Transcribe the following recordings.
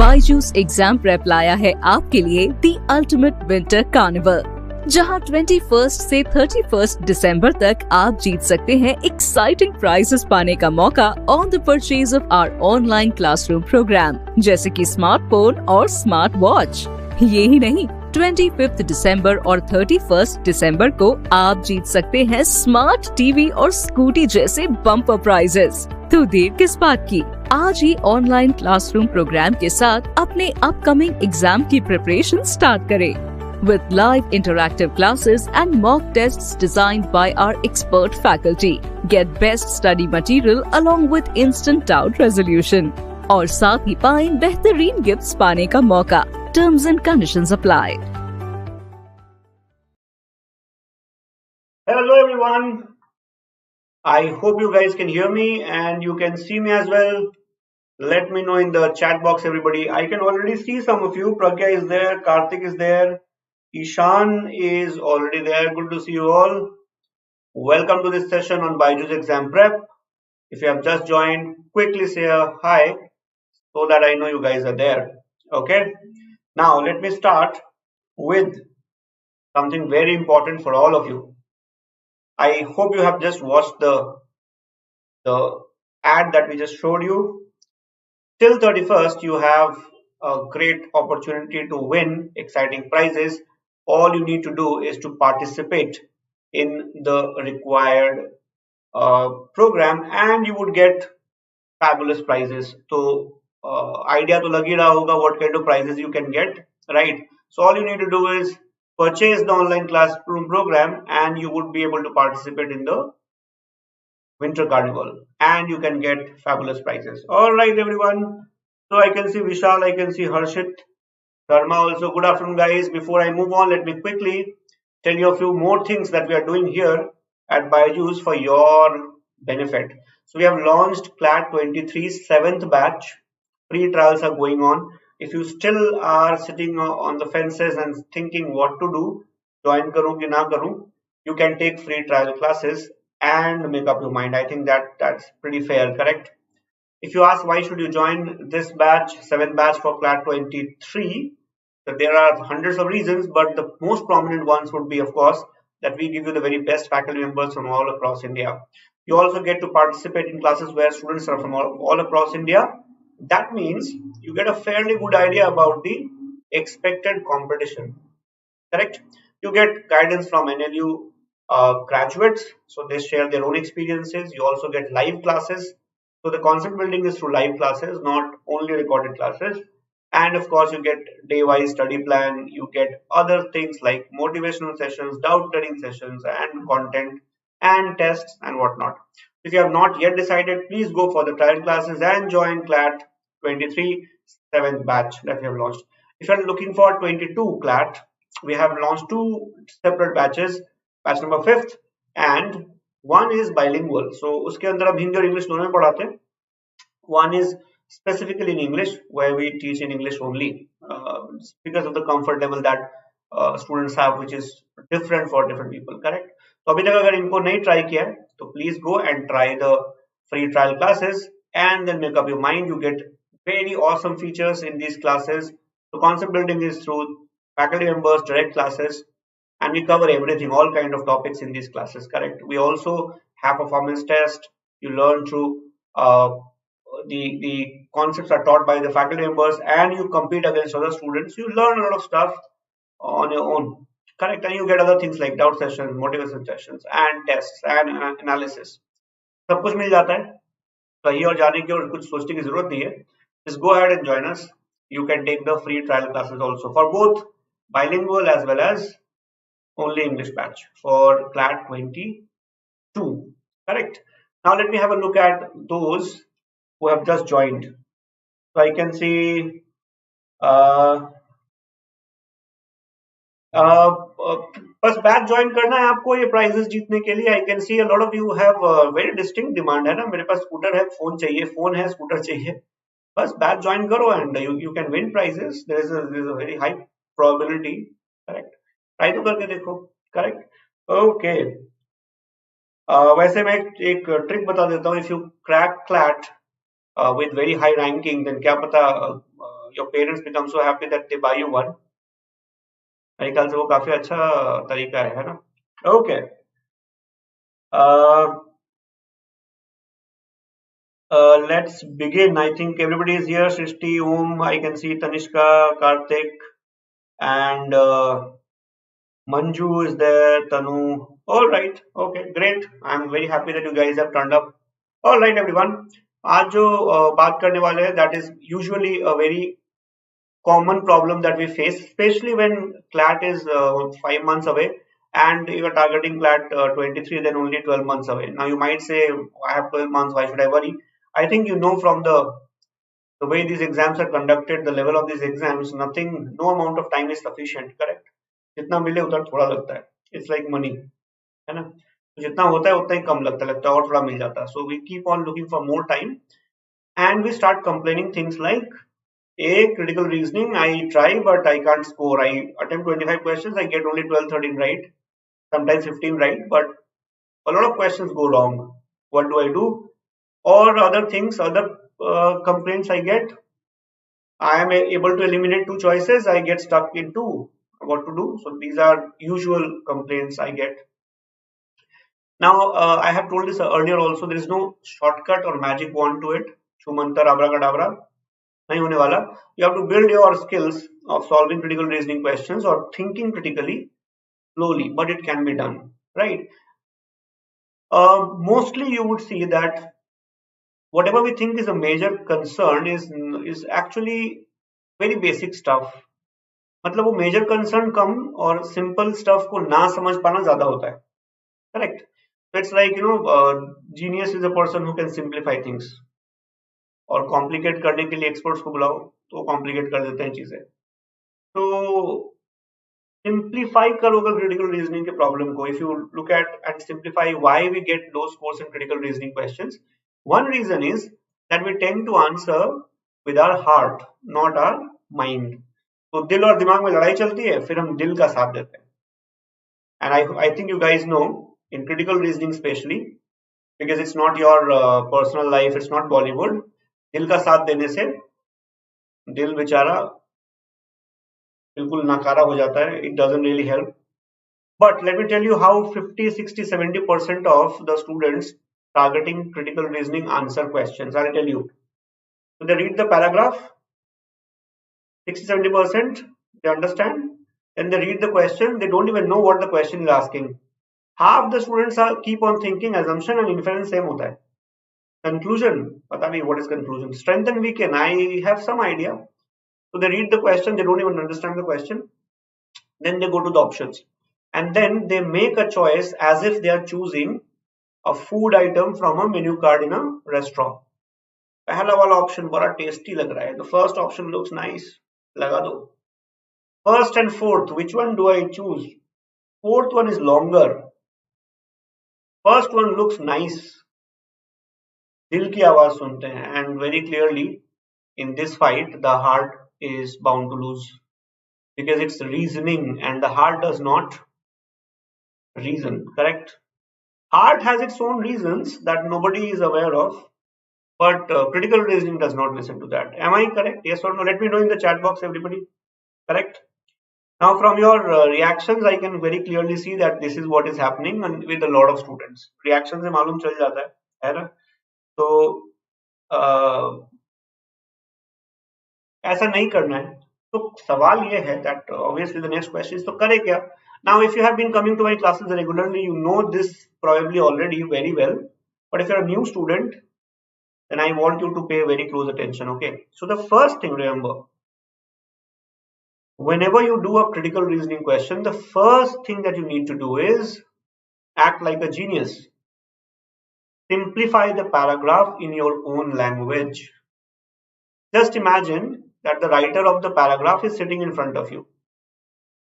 Byju's exam prep लाया है आपके लिए दी अल्टीमेट विंटर कार्निवल, जहां 21 से 31 दिसंबर तक आप जीत सकते हैं एक्साइटिंग प्राइजेस पाने का मौका on the purchase of our online classroom programme, जैसे कि स्मार्टफोन और स्मार्ट वॉच। ये ही नहीं, 25 दिसंबर और 31 दिसंबर को आप जीत सकते हैं स्मार्ट टीवी और स्कूटी जैसे बम्पर प्राइजेस। तो देर किस बात की, आज ही ऑनलाइन क्लासरूम प्रोग्राम के साथ अपने अपकमिंग एग्जाम की प्रिपरेशन स्टार्ट करें। With live interactive classes and mock tests designed by our expert faculty, get best study material along with instant doubt resolution, और साथ ही पाएं बेहतरीन गिफ्ट्स पाने का मौका। Terms and conditions apply. Hello everyone. I hope you guys can hear me and you can see me as well. Let me know in the chat box, everybody. I can already see some of you. Pragya is there, Karthik is there, Ishan is already there. Good to see you all. Welcome to this session on BYJU'S Exam Prep. If you have just joined, quickly say a hi so that I know you guys are there. Okay. Now let me start with something very important for all of you. I hope you have just watched the ad that we just showed you. Till 31st, you have a great opportunity to win exciting prizes. All you need to do is to participate in the required program and you would get fabulous prizes. So idea to lagi raha hoga what kind of prizes you can get, right? So all you need to do is purchase the online classroom program and you would be able to participate in the winter carnival and you can get fabulous prizes. All right, everyone. So I can see Vishal, I can see Harshit, Dharma also. Good afternoon, guys. Before I move on, let me quickly tell you a few more things that we are doing here at BYJU'S for your benefit. So we have launched CLAT 23 7th batch. Free trials are going on. If you still are sitting on the fences and thinking what to do, join karu ki na karu, you can take free trial classes and make up your mind. I think that's pretty fair, correct? If you ask why should you join this batch, 7th batch for CLAT 23, there are hundreds of reasons, but the most prominent ones would be, of course, that we give you the very best faculty members from all across India. You also get to participate in classes where students are from all across India. That means you get a fairly good idea about the expected competition, correct? You get guidance from NLU graduates, so they share their own experiences. You also get live classes. So the concept building is through live classes, not only recorded classes. And of course, you get day-wise study plan. You get other things like motivational sessions, doubt clearing sessions, and content and tests and whatnot. If you have not yet decided, please go for the trial classes and join CLAT 23 7th batch that we have launched. If you are looking for 22 CLAT, we have launched two separate batches. Batch number 5th and one is bilingual. So उसके अंदर हम हिंदी और English दोनों में पढ़ाते हैं. One is specifically in English, where we teach in English only because of the comfort level that students have, which is different for different people, correct? तो अभी तक अगर इनको नहीं try किया है, तो please go and try the free trial classes and then make up your mind. You get very awesome features in these classes. So concept building is through faculty members, direct classes, and we cover everything, all kind of topics in these classes, correct? We also have performance test. You learn through the concepts are taught by the faculty members and you compete against other students. You learn a lot of stuff on your own, correct? And you get other things like doubt sessions, motivation sessions, and tests and analysis. सब कुछ मिल जाता है, कहीं और जाने की और कुछ सोचने की जरूरत नहीं है. Just go ahead and join us. You can take the free trial classes also for both bilingual as well as only English batch for CLAT 22, correct? Now let me have a look at those who have just joined. So I can see बस batch join करना है आपको ये prizes जीतने के लिए. I can see a lot of you have very distinct demand है ना, मेरे पास स्कूटर है, फोन चाहिए, फोन है, स्कूटर चाहिए. बस बैच ज्वाइन करो and you can win prizes. There is a very high probability, correct? Try तो करके देखो, करेक्ट? ओके. वैसे मैं एक ट्रिक बता देता हूँ. If you crack CLAT with very high ranking, then क्या पता your parents become so happy that they buy you one. मेरे ख्याल से वो काफी अच्छा तरीका है ना? Okay. Let's begin. I think everybody is here. Srishti, I can see Tanishka, Karthik, and Manju is there. Tanu. All right. Okay, great. I'm very happy that you guys have turned up. All right, everyone. आज जो बात करने वाले हैं, that is usually a very common problem that we face, especially when CLAT is 5 months away and you are targeting CLAT 23, then only 12 months away. Now you might say, I have 12 months, why should I worry? I think you know from the way these exams are conducted, the level of these exams, no amount of time is sufficient, correct? जितना मिले उतना थोड़ा लगता है. It's like money, है ना? जितना होता है उतना ही कम लगता है और थोड़ा मिल जाता है. So we keep on looking for more time and we start complaining things like, critical reasoning, I try but I can't score. I attempt 25 questions, I get only 12, 13 right, sometimes 15 right, but a lot of questions go wrong. What do I do? Or other things, other complaints I get, I am able to eliminate 2 choices, I get stuck in 2. What to do? So these are usual complaints I get. Now, I have told this earlier also, there is no shortcut or magic wand to it. Chumantar, abracadabra. नहीं होने वाला. You have to build your skills of solving critical reasoning questions or thinking critically slowly, but it can be done, right? Mostly you would see that whatever we think is a major concern is actually very basic stuff. मतलब वो major concern कम और simple stuff को ना समझ पाना ज्यादा होता है, correct? So it's like, genius is a person who can simplify things. और कॉम्प्लिकेट करने के लिए एक्सपर्ट्स को बुलाओ तो कॉम्प्लिकेट कर देते हैं चीजें. तो सिंप्लीफाई करोगे क्रिटिकल रीजनिंग के प्रॉब्लम को. If you look at and simplify why we get low scores in critical reasoning questions, one reason is that we tend to answer with our heart, not our mind. तो दिल और दिमाग में लड़ाई चलती है, फिर हम दिल का साथ देते हैं. And I think you guys no in critical reasoning specially, because it's not your personal life, it's not Bollywood, दिल का साथ देने से दिल बेचारा बिल्कुल नकारा हो जाता है. It doesn't really help. But let me tell you how 50, 60, 70% of the students targeting critical reasoning answer questions. I'll tell you. So they read the paragraph, 60, 70% they understand. Then they read the question, they don't even know what the question is asking. Half the students keep on thinking assumption and inference same होता है. Conclusion, पता नहीं what is conclusion. Strength and weaken, I have some idea. So they read the question, they don't even understand the question. Then they go to the options. And then they make a choice as if they are choosing a food item from a menu card in a restaurant. पहला वाला option बड़ा tasty लग रहा है. The first option looks nice. लगा दो. First and fourth, which one do I choose? Fourth one is longer. First one looks nice. दिल की आवाज सुनते हैं, and very clearly in this fight the heart is bound to lose because it's reasoning and the heart does not reason, correct? Heart has its own reasons that nobody is aware of, but critical reasoning does not listen to that. Am I correct? Yes or no? Let me know in the chat box, everybody. Correct? Now from your reactions I can very clearly see that this is what is happening and with a lot of students. Reactions से मालूम चल जाता है ना? तो ऐसा नहीं करना है. तो सवाल ये है that obviously the next question is तो करे क्या? Now if you have been coming to my classes regularly, you know this probably already very well, but if you're a new student, then I want you to pay very close attention. Okay, so the first thing, remember, whenever you do a critical reasoning question, the first thing that you need to do is act like a genius. Simplify the paragraph in your own language. Just imagine that the writer of the paragraph is sitting in front of you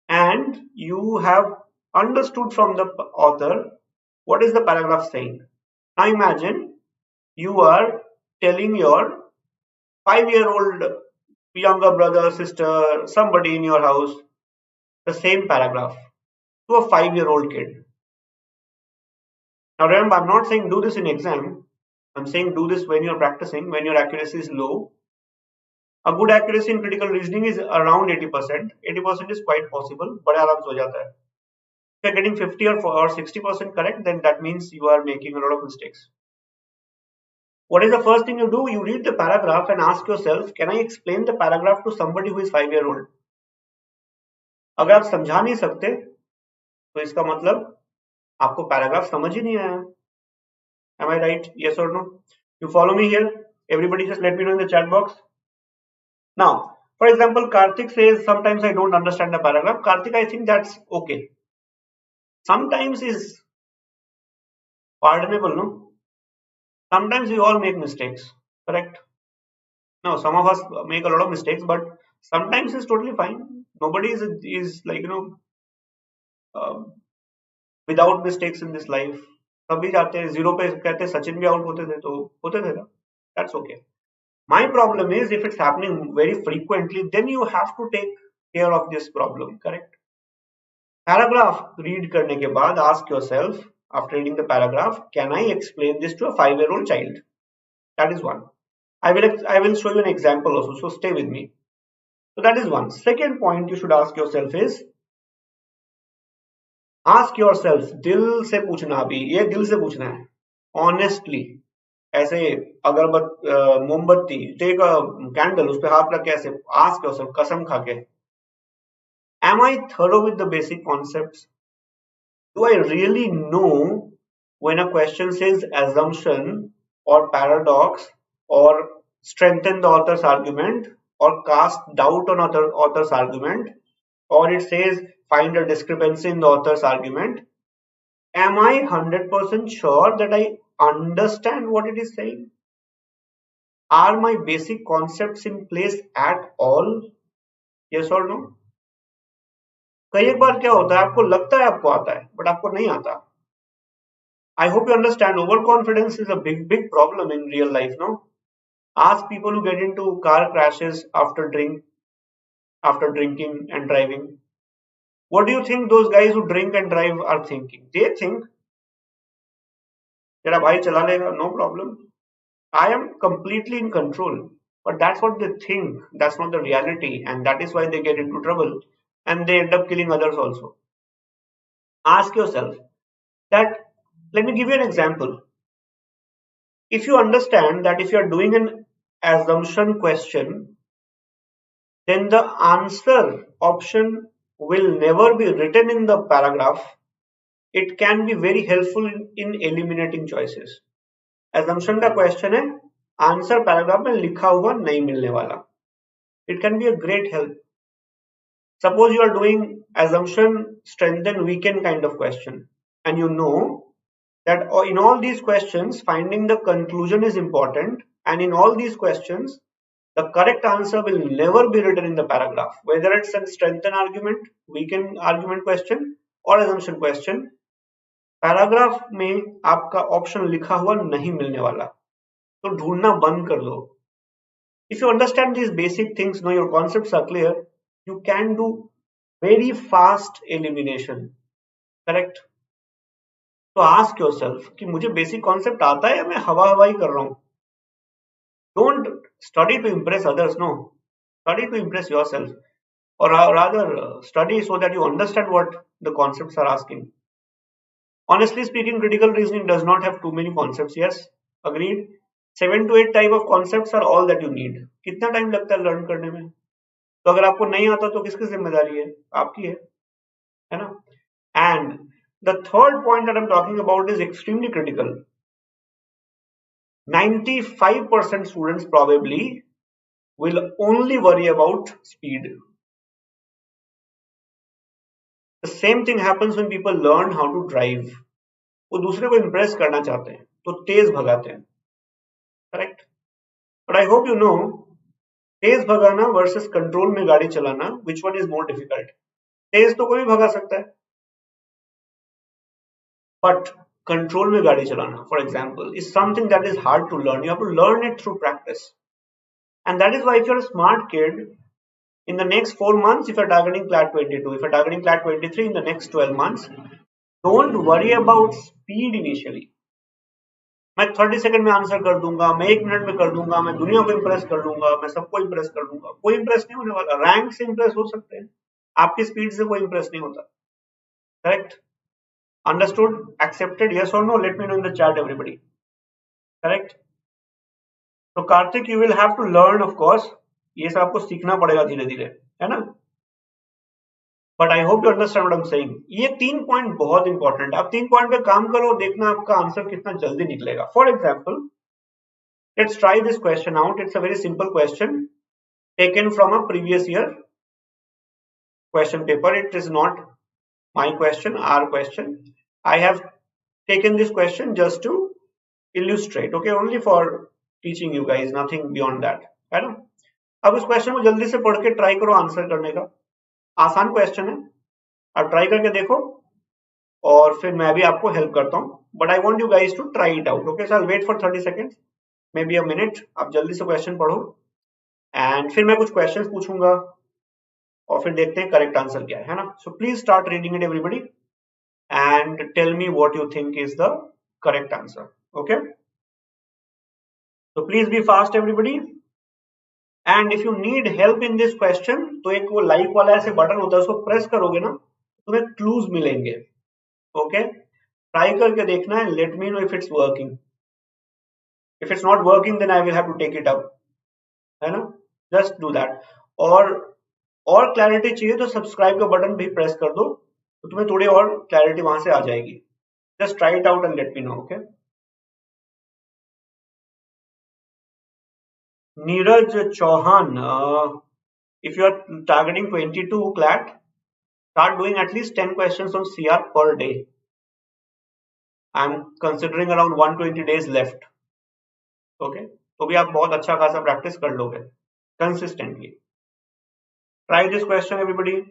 and you have understood from the author what is the paragraph saying. Now imagine you are telling your 5-year-old younger brother, sister, somebody in your house the same paragraph to a 5-year-old kid. Now remember, I'm not saying do this in exam. I'm saying do this when you're practicing, when your accuracy is low. A good accuracy in critical reasoning is around 80%. 80% is quite possible, बड़े आराम से हो जाता है. If you're getting 50 or 60% correct, then that means you are making a lot of mistakes. What is the first thing you do? You read the paragraph and ask yourself, can I explain the paragraph to somebody who is 5-year-old? अगर आप समझा नहीं सकते तो इसका मतलब आपको paragraph समझ ही नहीं आया. Am I right? Yes or no? You follow me here? Everybody just let me know in the chat box. Now, for example, Karthik says, sometimes I don't understand the paragraph. Karthik, I think that's okay. Sometimes is pardonable, no? Sometimes we all make mistakes, correct? No, some of us make a lot of mistakes, but sometimes it's totally fine. Nobody is like, without mistakes in this life. सभी जाते हैं zero पे, कहते हैं सचिन भी out होते थे तो होते थे ना. That's okay. My problem is if it's happening very frequently, then you have to take care of this problem, correct? Paragraph read करने के बाद ask yourself after reading the paragraph, can I explain this to a 5-year-old child? That is one. I will show you an example also, so stay with me. So that is one. Second point you should ask yourself is, ask yourself, दिल से पूछना, अभी ये दिल से पूछना है, honestly. ऐसे मोमबत्ती, टेक अ कैंडल, उस पे हाथ रख के ऐसे ask yourself, कसम खा के, am I thorough with the basic concepts? Do I really know when a question says assumption or paradox or strengthen the author's argument or cast doubt on author's argument, or it says find a discrepancy in the author's argument? Am I 100% sure that I understand what it is saying? Are my basic concepts in place at all? Yes or no? कई एक बार क्या होता है, आपको लगता है आपको आता है बट आपको नहीं आता. I hope you understand, overconfidence is a big problem in real life, no? Ask people who get into car crashes after drinking and driving. What do you think those guys who drink and drive are thinking? They think, तेरा भाई चला लेगा, no problem. I am completely in control. But that's what they think. That's not the reality, and that is why they get into trouble and they end up killing others also. Ask yourself that, let me give you an example. If you understand that if you are doing an assumption question, then the answer option will never be written in the paragraph. It can be very helpful in eliminating choices. Assumption का question है, answer paragraph में लिखा हुआ नहीं मिलने वाला. It can be a great help. Suppose you are doing assumption strengthen weaken kind of question, and you know that in all these questions finding the conclusion is important, and in all these questions the correct answer will never be written in the paragraph, whether it's a strengthen argument, weaken argument question or assumption question. Paragraph में आपका option लिखा हुआ नहीं मिलने वाला, तो ढूंढना बंद कर दो. If you understand these basic things, know your concepts are clear, you can do very fast elimination, correct? So ask yourself कि मुझे basic concept आता है या मैं हवा हवाई कर रहा हूँ. Don't study to impress others, no. Study to impress yourself, or rather study so that you understand what the concepts are asking. Honestly speaking, critical reasoning does not have too many concepts. Yes, agreed. 7 to 8 type of concepts are all that you need. कितना time लगता है learn करने में? तो अगर आपको नहीं आता तो किसकी जिम्मेदारी है? आपकी है ना? And the third point that I'm talking about is extremely critical. 95% students probably will only worry about speed. The same thing happens when people learn how to drive. वो दूसरे को impress करना चाहते हैं तो तेज भगाते हैं, correct? But I hope you know, Tej भगाना versus control में गाड़ी चलाना, which one is more difficult? तेज तो कोई भी भगा सकता है, but control में गाड़ी चलाना, for example, is something that is hard to learn. You have to learn it through practice, and that is why if you're a smart kid, in the next 4 months, if you're targeting CLAT 22, if you're targeting CLAT 23 in the next 12 months, don't worry about speed initially. मैं 30 second में answer कर दूंगा, मैं 1 minute में कर दूंगा, मैं दुनिया को इंप्रेस कर दूंगा, मैं सबको इंप्रेस कर दूंगा। कोई इंप्रेस नहीं होने वाला। रैंक से इंप्रेस हो सकते हैं, आपकी स्पीड से कोई इंप्रेस नहीं होता। करेक्ट? अंडरस्टूड? एक्सेप्टेड? यस और no? Let me know in the chat everybody. Correct? तो Kartik, you will have to learn of course, ये सब आपको सीखना पड़ेगा धीरे धीरे, है ना? But I hope you understand what I am saying. ये 3 पॉइंट बहुत इंपॉर्टेंट है। आप 3 पॉइंट पे काम करो, देखना आपका आंसर कितना जल्दी निकलेगा। For example, let's try this question out. It's a very simple question taken from a previous year question paper. It is not my question, our question. I have taken this question just to illustrate, okay, only for teaching you guys, nothing beyond that, है ना? अब इस question को जल्दी से पढ़ के try करो आंसर करने का। आसान क्वेश्चन है, आप ट्राई करके देखो और फिर मैं भी आपको हेल्प करता हूँ। But I want you guys to try it out, okay? So I wait for 30 seconds, may be a minute. आप जल्दी से क्वेश्चन पढ़ो एंड फिर मैं कुछ क्वेश्चंस पूछूंगा और फिर देखते हैं करेक्ट आंसर क्या है ना? So please start reading it everybody and tell me what you think is the correct answer, okay? So please be fast everybody, and if you need help in this question, तो एक वो like वाला ऐसे button होता है, उसको press करोगे ना, तुम्हें क्लूज मिलेंगे, ओके? ट्राई करके देखना है, let me know if it's working. If it's not working then I will have to take it up, है ना? Just do that. और क्लैरिटी चाहिए तो सब्सक्राइब का बटन भी प्रेस कर दो, तो तुम्हें थोड़ी और क्लैरिटी वहां से आ जाएगी। Just try it out and let me know, okay? Neeraj Chauhan, if you are targeting 22 CLAT, start doing at least 10 questions on CR per day. I'm considering around 120 days left. Okay, तो भी आप बहुत अच्छा खासा प्रैक्टिस कर लोगे consistently. Try this question everybody.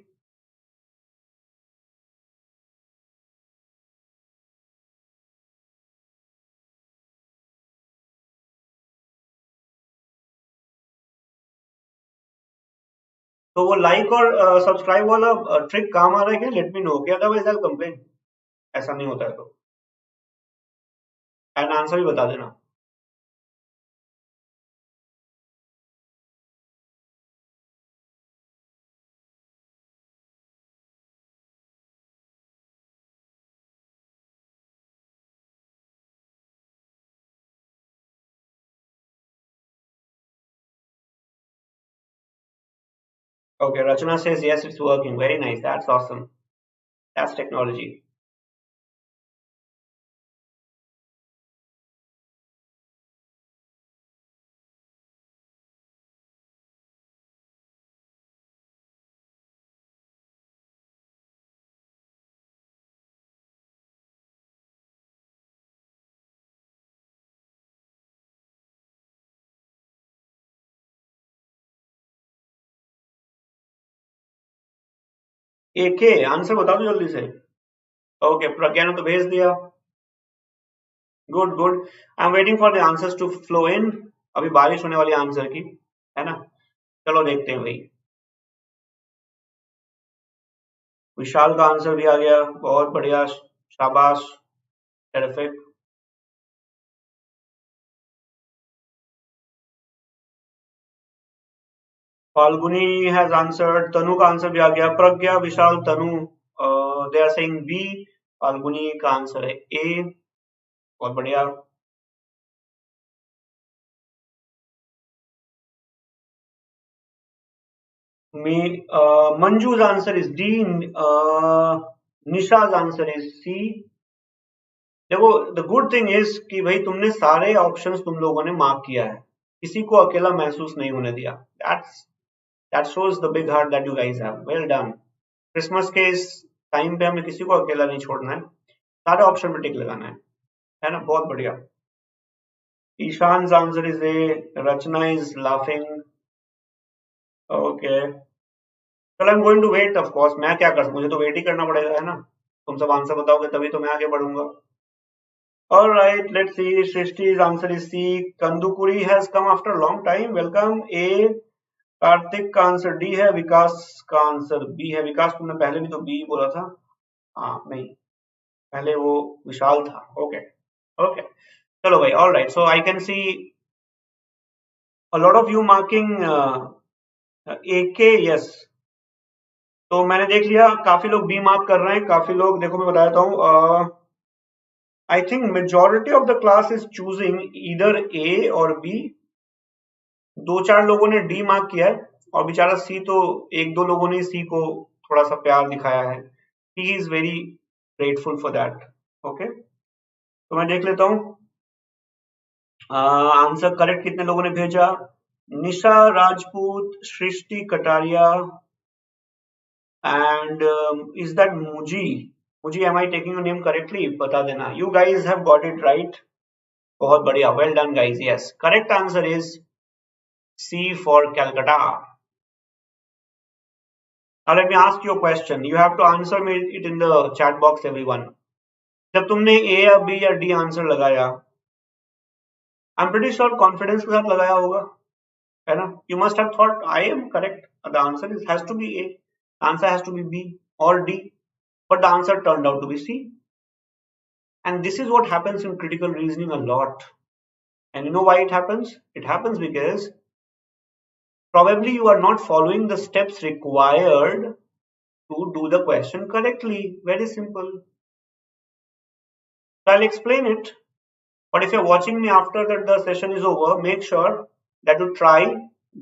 तो वो लाइक और सब्सक्राइब वाला ट्रिक काम आ रहा है क्या? लेट मी नो, क्या? Otherwise I complain. ऐसा नहीं होता है तो एंड आंसर भी बता देना। Okay, Rachana says yes, it's working. Very nice. That's awesome. That's technology. एक आंसर बता दो जल्दी से। ओके, प्रज्ञा ने तो भेज दिया। Good good, I am waiting for the answers to flow in. अभी बारिश होने वाली आंसर की, है ना? चलो देखते हैं भाई। विशाल का आंसर भी आ गया, बहुत बढ़िया, शाबाश, terrific. Falguni has answered, Tanu का आंसर भी आ गया, Pragya, Vishal, Tanu, they are saying B. Falguni का आंसर है ए, बहुत बढ़िया। Manju's answer is D. Nisha's answer is C. देखो, द गुड थिंग इज कि भाई तुमने सारे ऑप्शंस तुम लोगों ने मार्क किया है, किसी को अकेला महसूस नहीं होने दिया। That shows the big heart that you guys have. Well done. Christmas के इस टाइम पे हमें किसी को अकेला नहीं छोड़ना है, सारे ऑप्शन पे टिक लगाना है ना? बहुत बढ़िया। Ishan answer is A, Rachna is laughing. Okay, चलो I am going to wait, of course. मैं क्या कर सकूं, मुझे तो वेट ही करना पड़ेगा, है ना? तुम सब आंसर बताओगे तभी तो मैं आगे बढ़ूंगा। Alright, let's see. Shrishti's answer is C. Kandukuri has come after a long time. Welcome. A. Kartik का आंसर डी है, विकास का आंसर बी है। विकास, तुमने पहले भी तो बी बोला था। हाँ, नहीं, पहले वो विशाल था। ओके ओके, चलो भाई, all right. So I can see a lot of you marking AK, yes. तो मैंने देख लिया, काफी लोग बी मार्क कर रहे हैं, काफी लोग, देखो मैं बता देता हूँ, I think majority of the class is choosing either A or B. दो चार लोगों ने डी मार्क किया है, और बेचारा सी तो एक दो लोगों ने सी को थोड़ा सा प्यार दिखाया है। He is very grateful for that. Okay, तो मैं देख लेता हूँ आंसर करेक्ट कितने लोगों ने भेजा। निशा राजपूत, सृष्टि Kataria, and is that Muji? Muji, am I taking your name correctly? बता देना. You guys have got it right. बहुत बढ़िया. Well done, guys. Yes. Correct answer is C for Calcutta. Now let me ask you a question. You have to answer me it in the chat box, everyone. जब तुमने A या B या D answer लगाया, I'm pretty sure confidence के साथ लगाया होगा, है ना? You must have thought I am correct. The answer has to be A. The answer has to be B or D. But the answer turned out to be C. And this is what happens in critical reasoning a lot. And you know why it happens? It happens because probably you are not following the steps required to do the question correctly. Very simple. So I'll explain it. But if you're watching me after that the session is over, make sure that you try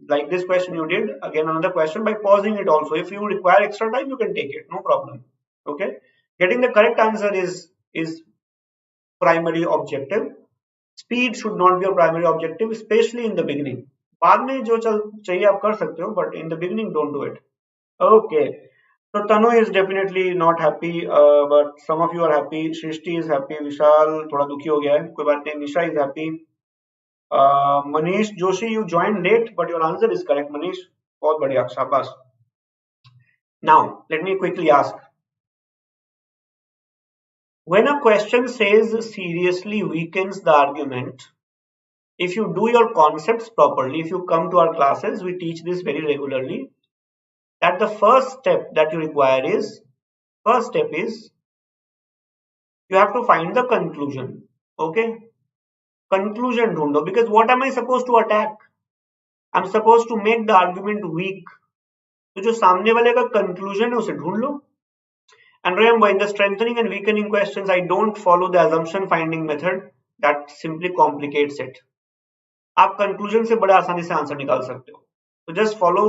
like this question you did, again another question, by pausing it also. If you require extra time, you can take it, no problem. Okay, getting the correct answer is primary objective. Speed should not be a primary objective, especially in the beginning. बाद में जो चाहिए आप कर सकते हो, but in the beginning don't do it. Okay, so Tanu is definitely not happy, but some of you are happy. Shrishti is happy. Vishal थोड़ा दुखी हो गया है, कोई बात नहीं. Nisha is happy. Manish Joshi, you joined late, but your answer is correct, Manish. बहुत बढ़िया, शाबाश. Now let me quickly ask. When a question says seriously weakens the argument, if you do your concepts properly, if you come to our classes, we teach this very regularly, that the first step that you require is, you have to find the conclusion. Okay, conclusion ढूंढो, because what am I supposed to attack? I'm supposed to make the argument weak. तो जो सामने वाले का conclusion है उसे ढूंढ लो. And remember, in the strengthening and weakening questions, I don't follow the assumption finding method. That simply complicates it. आप conclusion से बड़े आसानी से आंसर निकाल सकते हो. तो just follow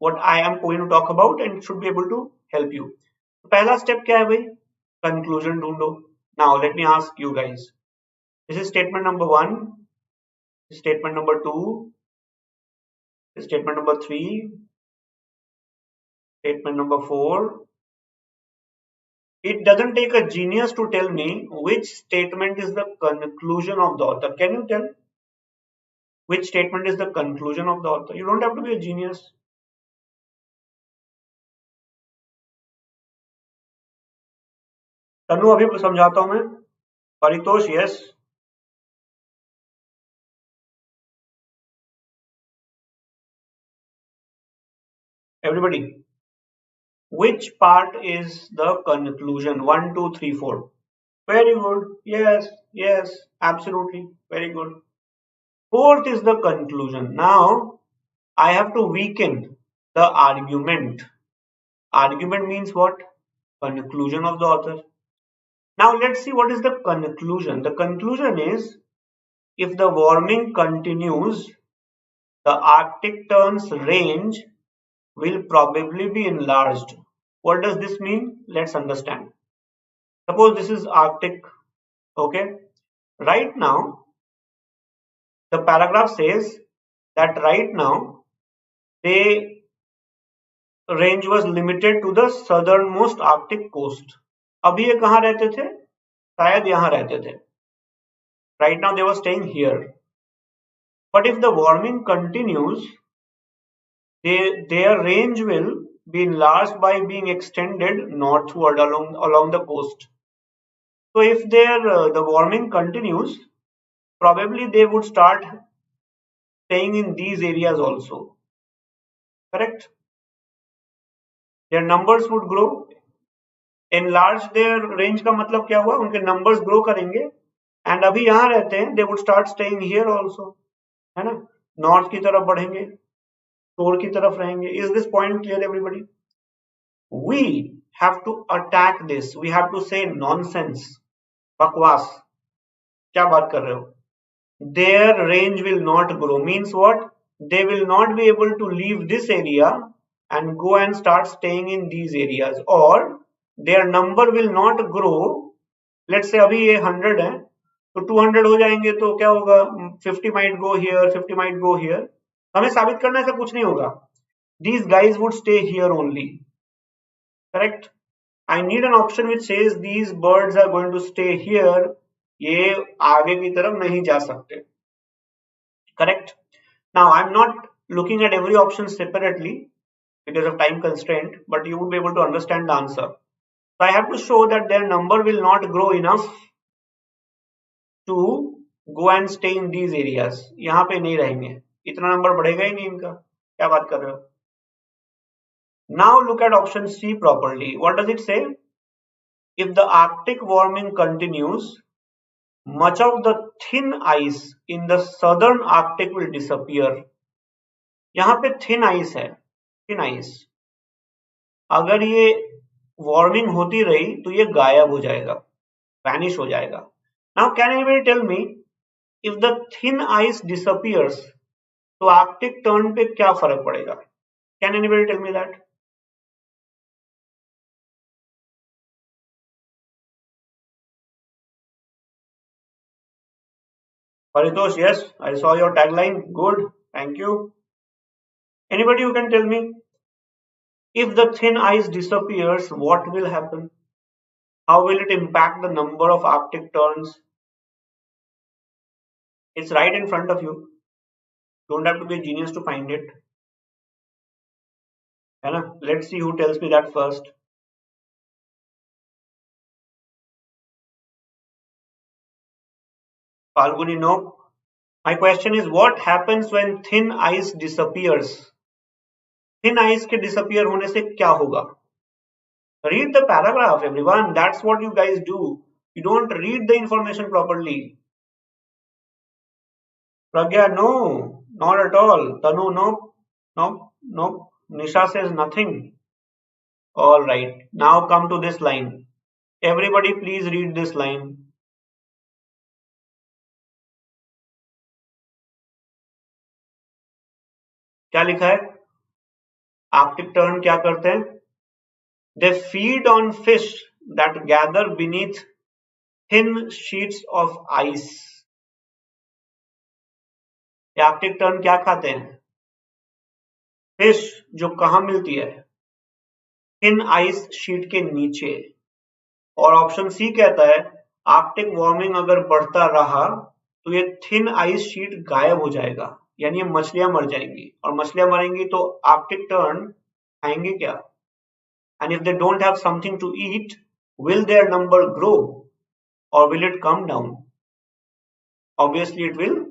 what I am going to talk about and should be able to help you. तो पहला स्टेप क्या है भाई? कंक्लूजन ढूंढो. Now let me ask you guys. This is statement number 1. This is statement number 2. This is statement number 3. Statement number 4. It doesn't take a genius to tell me which statement is the conclusion of the author. Can you tell which statement is the conclusion of the author? You don't have to be a genius. तनु अभी समझाता हूं मैं. Paritosh, yes. Everybody, which part is the conclusion? 1, 2, 3, 4. Very good. Yes, yes, absolutely. Very good. Fourth is the conclusion. Now I have to weaken the argument. Argument means what? Conclusion of the author. Now let's see what is the conclusion. The conclusion is, if the warming continues, the Arctic tern's range will probably be enlarged. What does this mean? Let's understand. Suppose this is Arctic. Okay. Right now, the paragraph says that right now, the range was limited to the southernmost Arctic coast. अभी ये कहाँ रहते थे? शायद यहाँ रहते थे. Right now they were staying here. But if the warming continues, their range will be enlarged by being extended northward along the coast. So if the warming continues, probably they would start staying in these areas also. Correct? Their numbers would grow. Enlarge their range का मतलब क्या हुआ? उनके numbers grow करेंगे and अभी यहाँ रहते हैं, they would start staying here also, है ना, नॉर्थ की तरफ बढ़ेंगे, शोर की तरफ रहेंगे. Is this point clear everybody? We have to attack this, we have to say nonsense, बकवास, क्या बात कर रहे हो. Their range will not grow means what? They will not be able to leave this area and go and start staying in these areas, or their number will not grow. Let's say अभी ये 100 है तो 200 हो जाएंगे तो क्या होगा, 50 might go here, 50 might go here. हमें साबित करना ऐसा कुछ नहीं होगा. These guys would stay here only. Correct? I need an option which says these birds are going to stay here. ये आगे की तरफ नहीं जा सकते. Correct? Now I'm not looking at every option separately because of time constraint, but you would be able to understand the answer. So I have to show that their number will not grow enough to go and stay in these areas. यहाँ पे नहीं रहेंगे, इतना number बढ़ेगा ही नहीं इनका, क्या बात कर रहे हो. Now look at option C properly. What does it say? If the Arctic warming continues, much of the thin ice in the southern Arctic will disappear. यहाँ पे thin ice है, thin ice. अगर ये वार्मिंग होती रही तो ये गायब हो जाएगा, वैनिश हो जाएगा. Now can anybody tell me if the thin ice disappears, तो आर्कटिक टर्न पे क्या फर्क पड़ेगा? Can anybody tell me that? Paritosh, yes, I saw your tagline. Good, thank you. Anybody who can tell me if the thin ice disappears, what will happen? How will it impact the number of Arctic terns? It's right in front of you. Don't have to be a genius to find it. Let's see who tells me that first. Falguni, no. My question is, what happens when thin ice disappears? Thin ice के disappear होने से क्या होगा? Read the paragraph, everyone. That's what you guys do. You don't read the information properly. Pragya, no, not at all. Tanu, no, no, no. Nisha says nothing. All right. Now come to this line. Everybody, please read this line. क्या लिखा है? Arctic tern क्या करते हैं? They feed on fish that gather beneath thin sheets of ice. Arctic tern क्या खाते हैं? Fish जो कहाँ मिलती है? थिन आइस शीट के नीचे. और ऑप्शन सी कहता है आर्कटिक वार्मिंग अगर बढ़ता रहा तो ये थिन आइस शीट गायब हो जाएगा, यानी ये मछलियां मर जाएंगी, और मछलियां मरेंगी तो आर्कटिक टर्न खाएंगे क्या? And if they don't have something to eat, will their number grow or will it come down? Obviously it will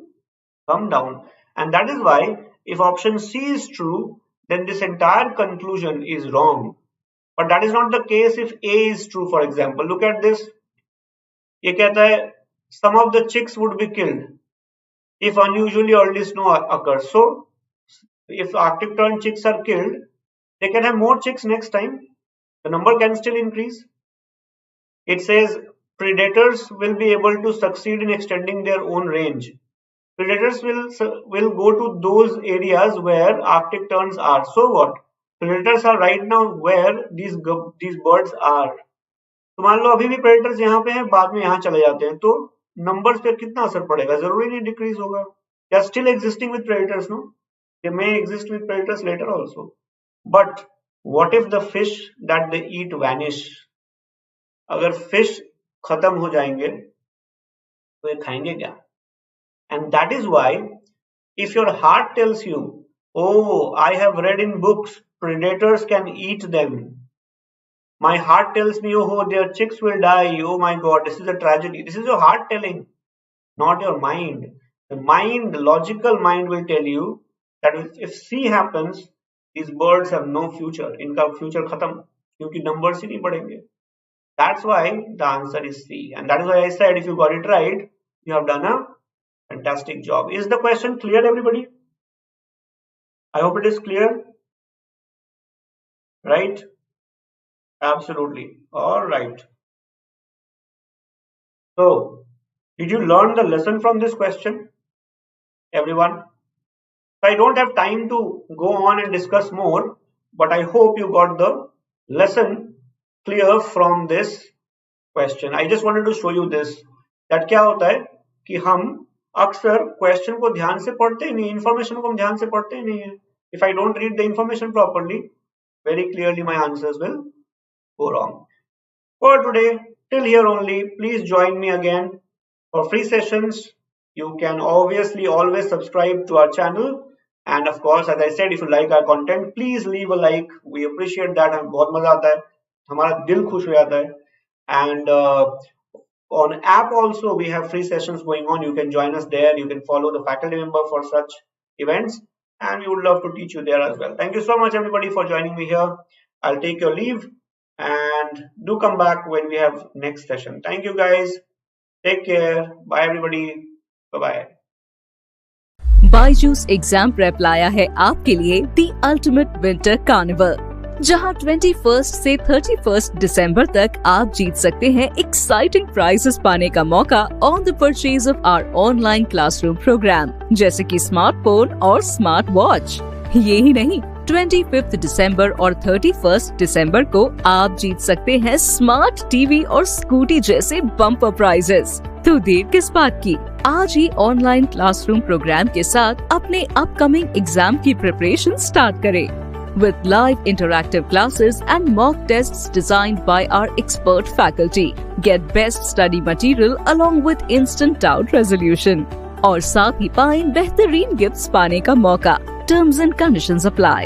come down, and that is why if option C is true, then this entire conclusion is wrong. But that is not the case if A is true. For example, look at this. ये कहता है some of the chicks would be killed if unusually early snow occurs. So if Arctic tern chicks are killed, they can have more chicks next time. The number can still increase. It says predators will be able to succeed in extending their own range. Predators will go to those areas where Arctic terns are. So what? Predators are right now where these birds are. तो मान लो अभी भी predators यहाँ पे हैं, बाद में यहाँ चले जाते हैं, तो numbers पे कितना असर पड़ेगा? जरूरी नहीं decrease होगा. They are still existing with predators, no? They may exist with predators later also. But what if the fish that they eat vanish? अगर fish खत्म हो जाएंगे तो ये खाएंगे क्या? And that is why if your heart tells you, oh, I have read in books predators can eat them, my heart tells me, oh, their chicks will die, oh my god, this is a tragedy. This is your heart telling, not your mind. The mind, the logical mind will tell you that if C happens, these birds have no future. इनका future खत्म, क्योंकि numbers ही नहीं बढ़ेंगे. That's why the answer is C. And that is why I said if you got it right, You have done a fantastic job. Is the question clear, everybody? I hope it is clear. Right? Absolutely. All right. So, did you learn the lesson from this question, everyone? I don't have time to go on and discuss more, but I hope you got the lesson clear from this question. I just wanted to show you this. That क्या होता है कि हम अक्सर question को ध्यान से पढ़ते ही नहीं, इंफॉर्मेशन को हम ध्यान से पढ़ते ही नहीं है. If I don't read the information properly, very clearly my answers will go wrong. For today, till here only. Please join me again for free sessions. You can obviously always subscribe to our channel. And of course, as I said, if you like our content, please leave a like. We appreciate that. हमें बहुत मजा आता है, हमारा दिल खुश हो जाता है. And on app also, we have free sessions going on. You can join us there. You can follow the faculty member for such events. And we would love to teach you there as well. Thank you so much, everybody, for joining me here. I'll take your leave. And do come back when we have next session. Thank you, guys. Take care. Bye, everybody. Bye-bye. BYJU'S exam prep लाया है आपके लिए the ultimate winter carnival, जहां 21 से 31 दिसंबर तक आप जीत सकते हैं एक्साइटिंग प्राइजेस पाने का मौका on the purchase of our online classroom programme, जैसे कि स्मार्टफोन और स्मार्ट वॉच. ये ही नहीं, 25 दिसंबर और 31 दिसंबर को आप जीत सकते हैं स्मार्ट टीवी और स्कूटी जैसे बम्पर प्राइजेस. तो देर किस बात की, आज ही ऑनलाइन क्लासरूम प्रोग्राम के साथ अपने अपकमिंग एग्जाम की प्रिपरेशन स्टार्ट करें. With live interactive classes and mock tests designed by our expert faculty, get best study material along with instant doubt resolution. और साथ ही पाएं बेहतरीन गिफ्ट्स पाने का मौका. Terms and conditions apply.